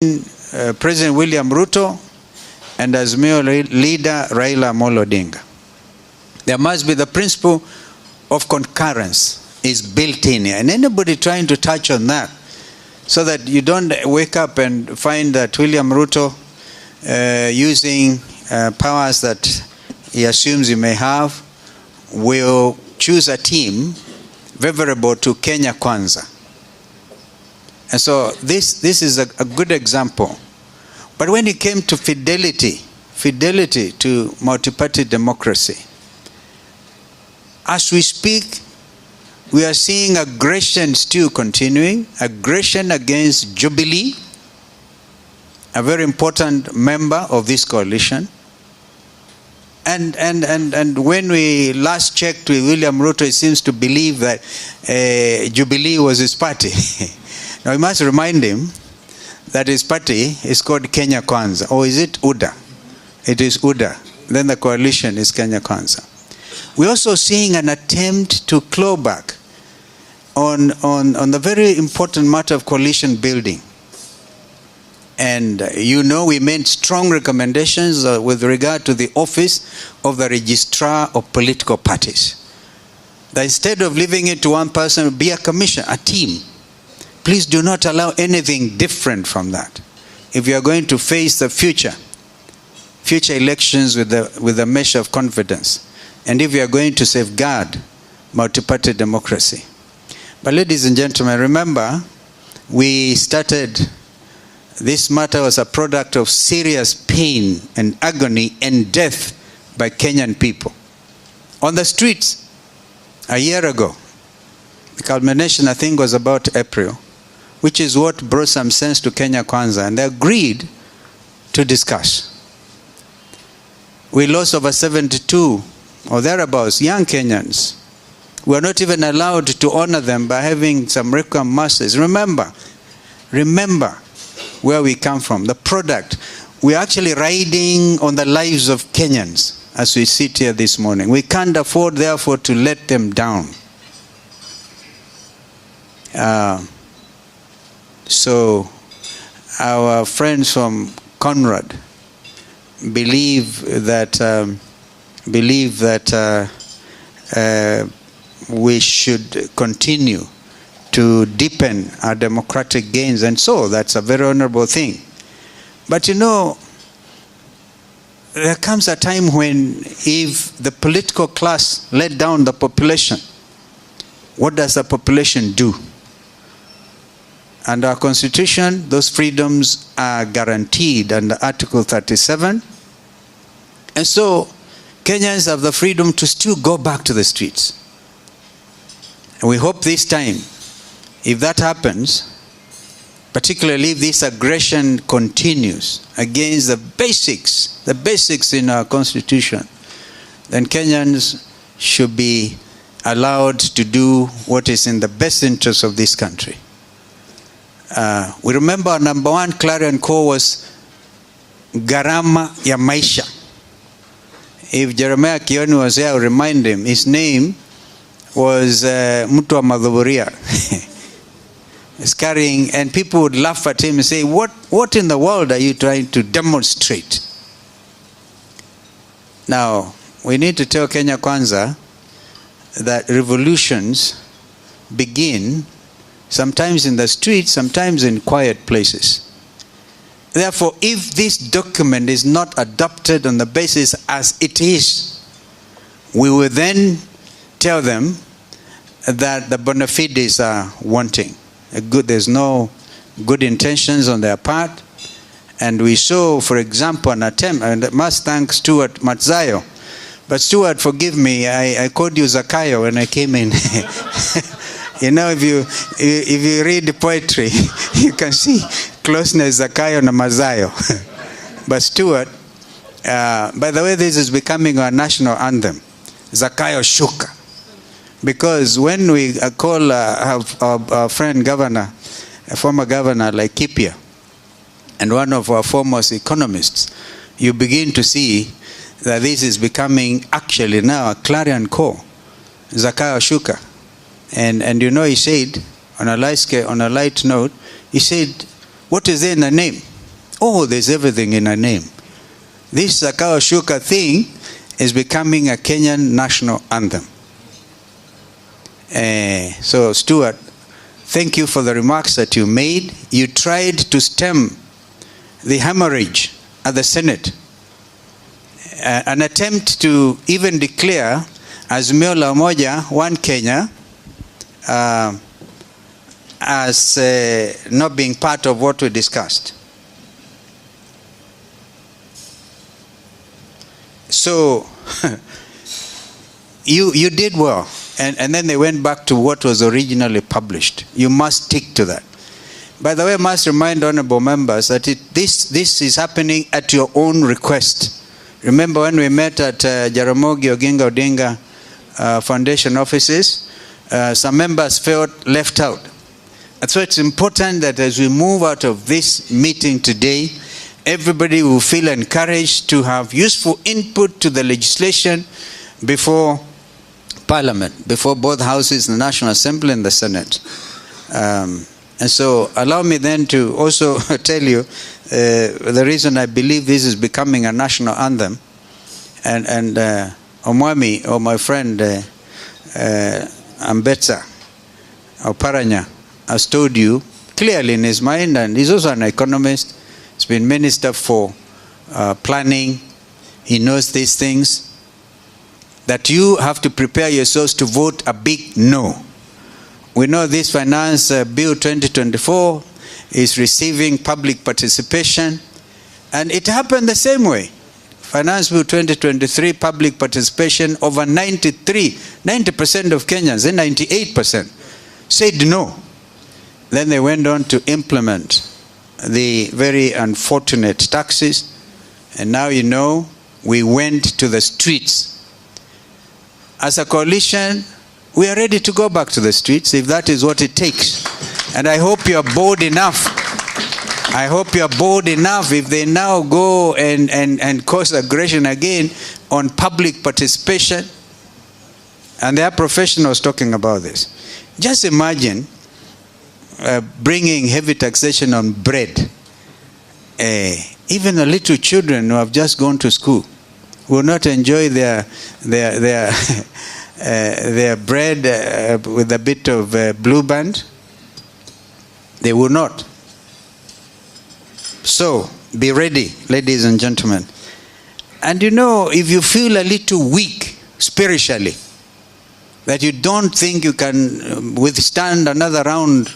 President William Ruto and Azimio leader Raila Amolo Odinga. There must be the principle of concurrence is built in here. And anybody trying to touch on that, so that you don't wake up and find that William Ruto using powers that he assumes he may have, will choose a team favorable to Kenya Kwanza. And so this is a good example. But when it came to fidelity to multi-party democracy, as we speak, we are seeing aggression still continuing, aggression against Jubilee, a very important member of this coalition. And when we last checked with William Ruto, he seems to believe that Jubilee was his party. Now we must remind him that his party is called Kenya Kwanza. Or is it UDA? It is UDA. Then the coalition is Kenya Kwanza. We're also seeing an attempt to claw back on the very important matter of coalition building. And you know, we made strong recommendations with regard to the office of the registrar of political parties. That instead of leaving it to one person, be a commission, a team. Please do not allow anything different from that. If you are going to face the future elections with the measure of confidence, and if you are going to safeguard multi-party democracy. But ladies and gentlemen, remember, we started, this matter was a product of serious pain and agony and death by Kenyan people. On the streets, a year ago, the culmination I think was about April, which is what brought some sense to Kenya Kwanza, and they agreed to discuss. We lost over 72 or thereabouts young Kenyans. We are not even allowed to honor them by having some requiem masses. Remember where we come from, the product. We are actually riding on the lives of Kenyans as we sit here this morning. We can't afford, therefore, to let them down. So our friends from Conrad believe that we should continue to deepen our democratic gains, and so that's a very honorable thing. But you know, there comes a time when if the political class let down the population, what does the population do? Under our Constitution, those freedoms are guaranteed under Article 37. And so Kenyans have the freedom to still go back to the streets. And we hope this time, if that happens, particularly if this aggression continues against the basics in our Constitution, then Kenyans should be allowed to do what is in the best interest of this country. We remember our number one clarion call was Garama ya Maisha. If Jeremiah Kioni was here, I would remind him, his name was Mtu wa Madhuburia. He's carrying, and people would laugh at him and say, what in the world are you trying to demonstrate? Now, we need to tell Kenya Kwanza that revolutions begin sometimes in the streets, sometimes in quiet places. Therefore, if this document is not adopted on the basis as it is, we will then tell them that the bona fides are wanting. There's no good intentions on their part. And we saw, for example, an attempt, and I must thank Stuart Matzayo. But Stuart, forgive me, I called you Zakayo when I came in. You know, if you read the poetry, you can see closeness Zakayo and Mazayo. But Stuart, by the way, this is becoming our national anthem, Zakayo Shuka. Because when we call our friend governor, a former governor like Kipia, and one of our foremost economists, you begin to see that this is becoming actually now a clarion call, Zakayo Shuka. And you know, he said, on a light note, he said, what is there in the name? Oh, there's everything in a name. This Zakayo Shuka thing is becoming a Kenyan national anthem. So, Stuart, thank you for the remarks that you made. You tried to stem the hemorrhage at the Senate. An attempt to even declare Azimio la Umoja, One Kenya, as not being part of what we discussed. So, you did well. And then they went back to what was originally published. You must stick to that. By the way, I must remind honorable members that this is happening at your own request. Remember when we met at Jaramogi Oginga Odinga Foundation offices, some members felt left out. And so it's important that as we move out of this meeting today, everybody will feel encouraged to have useful input to the legislation before Parliament, before both houses, the National Assembly and the Senate. And so allow me then to also tell you the reason I believe this is becoming a national anthem. And Omwami, or my friend Ambetsa, or Paranya, has told you clearly in his mind, and he's also an economist. He's been Minister for Planning. He knows these things. That you have to prepare yourselves to vote a big no. We know this Finance Bill 2024 is receiving public participation, and it happened the same way. Finance Bill 2023, public participation, over 90% of Kenyans, and 98% said no. Then they went on to implement the very unfortunate taxes, and now you know we went to the streets. As a coalition, we are ready to go back to the streets if that is what it takes. And I hope you are bold enough. I hope you are bold enough if they now go and cause aggression again on public participation. And there are professionals talking about this. Just imagine bringing heavy taxation on bread. Even the little children who have just gone to school will not enjoy their bread with a bit of blue band. They will not. So, be ready, ladies and gentlemen. And you know, if you feel a little weak spiritually, that you don't think you can withstand another round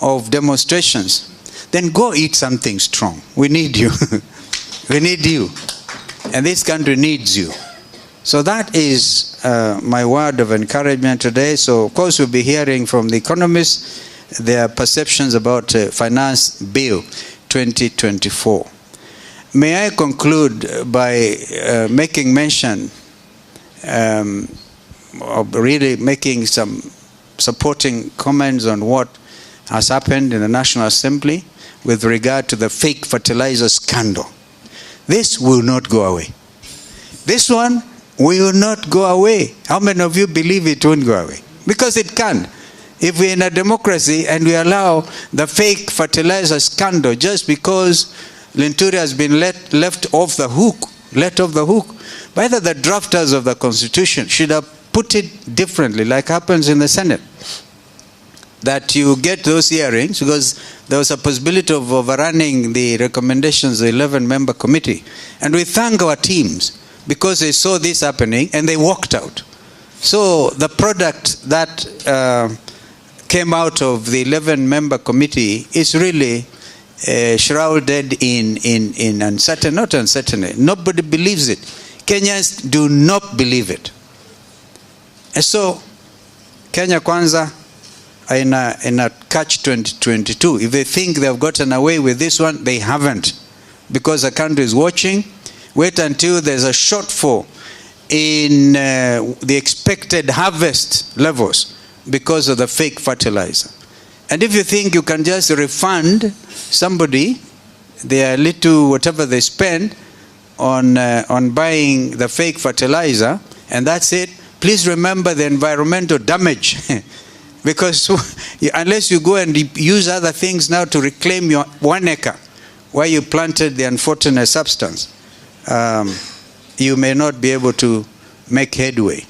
of demonstrations, then go eat something strong. We need you. We need you. And this country needs you. So that is my word of encouragement today. So, of course, we'll be hearing from the economists their perceptions about Finance Bill 2024. May I conclude by making mention of really making some supporting comments on what has happened in the National Assembly with regard to the fake fertilizer scandal. This will not go away. This one will not go away. How many of you believe it won't go away? Because it can. If we're in a democracy and we allow the fake fertilizer scandal just because Linturi has been let off the hook, by the drafters of the Constitution should have put it differently, like happens in the Senate. That you get those hearings, because there was a possibility of overrunning the recommendations of the 11-member committee. And we thank our teams because they saw this happening and they walked out. So the product that came out of the 11-member committee is really shrouded in uncertainty. Nobody believes it. Kenyans do not believe it. And so, Kenya Kwanza are in a catch-22. If they think they've gotten away with this one, they haven't. Because the country is watching. Wait until there's a shortfall in the expected harvest levels because of the fake fertilizer. And if you think you can just refund somebody their little whatever they spend on buying the fake fertilizer, and that's it, please remember the environmental damage. Because unless you go and use other things now to reclaim your 1 acre, where you planted the unfortunate substance, you may not be able to make headway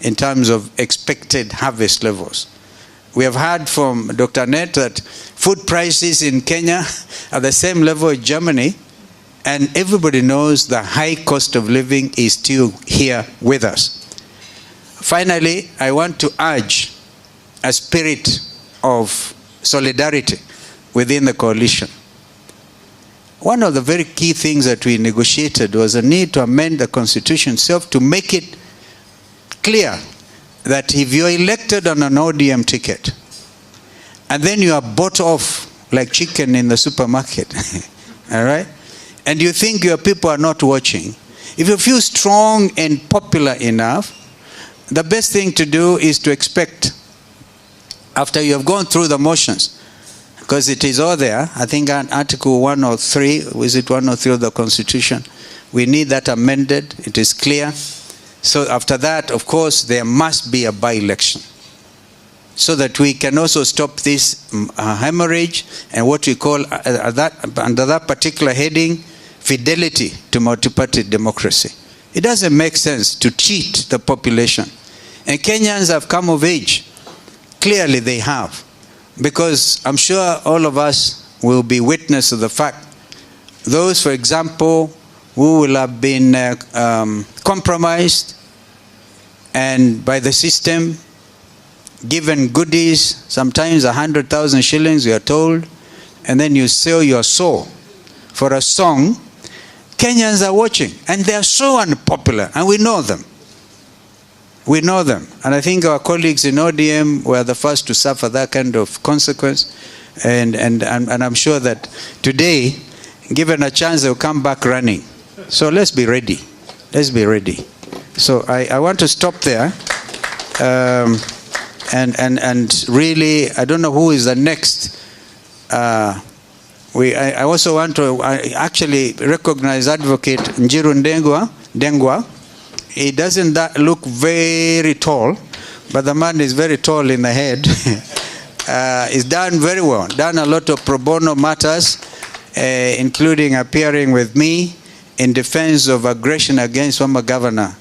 in terms of expected harvest levels. We have heard from Dr. Net that food prices in Kenya are the same level as Germany, and everybody knows the high cost of living is still here with us. Finally, I want to urge a spirit of solidarity within the coalition. One of the very key things that we negotiated was a need to amend the constitution itself to make it clear that if you're elected on an ODM ticket and then you are bought off like chicken in the supermarket, all right, and you think your people are not watching, if you feel strong and popular enough, the best thing to do is to expect, after you have gone through the motions, because it is all there. I think Article 103, is it 103 of the Constitution? We need that amended. It is clear. So after that, of course, there must be a by-election so that we can also stop this hemorrhage and what we call, under that particular heading, fidelity to multi-party democracy. It doesn't make sense to cheat the population. And Kenyans have come of age. Clearly they have. Because I'm sure all of us will be witness to the fact, those, for example, who will have been compromised and by the system, given goodies, sometimes 100,000 shillings, we are told, and then you sell your soul for a song. Kenyans are watching, and they are so unpopular, and we know them. We know them. And I think our colleagues in ODM were the first to suffer that kind of consequence. And I'm sure that today, given a chance, they'll come back running. So let's be ready. Let's be ready. So I want to stop there. And really, I don't know who is the next. I also want to actually recognize Advocate Njiru Ndengwa. He doesn't look very tall, but the man is very tall in the head. He's done very well, done a lot of pro bono matters, including appearing with me in defense of aggression against former governor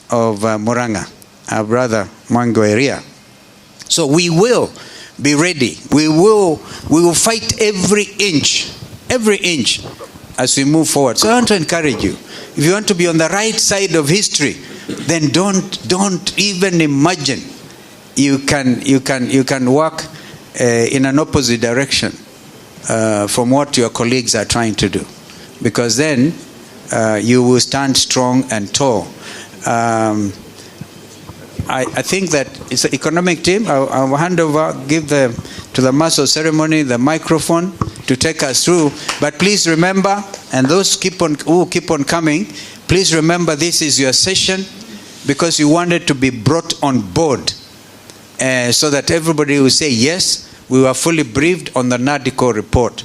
of Murang'a, our brother Mwango area. So we will be ready. We will fight every inch as we move forward. So I want to encourage you. If you want to be on the right side of history, then don't even imagine you can work in an opposite direction from what your colleagues are trying to do, because then you will stand strong and tall. I think that it's an economic team. I'll hand over, to the master of ceremony the microphone to take us through. But please remember, and those who keep on coming, please remember this is your session, because you wanted to be brought on board so that everybody will say, yes, we were fully briefed on the NADCO report.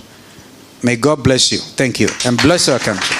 May God bless you. Thank you. And bless our country.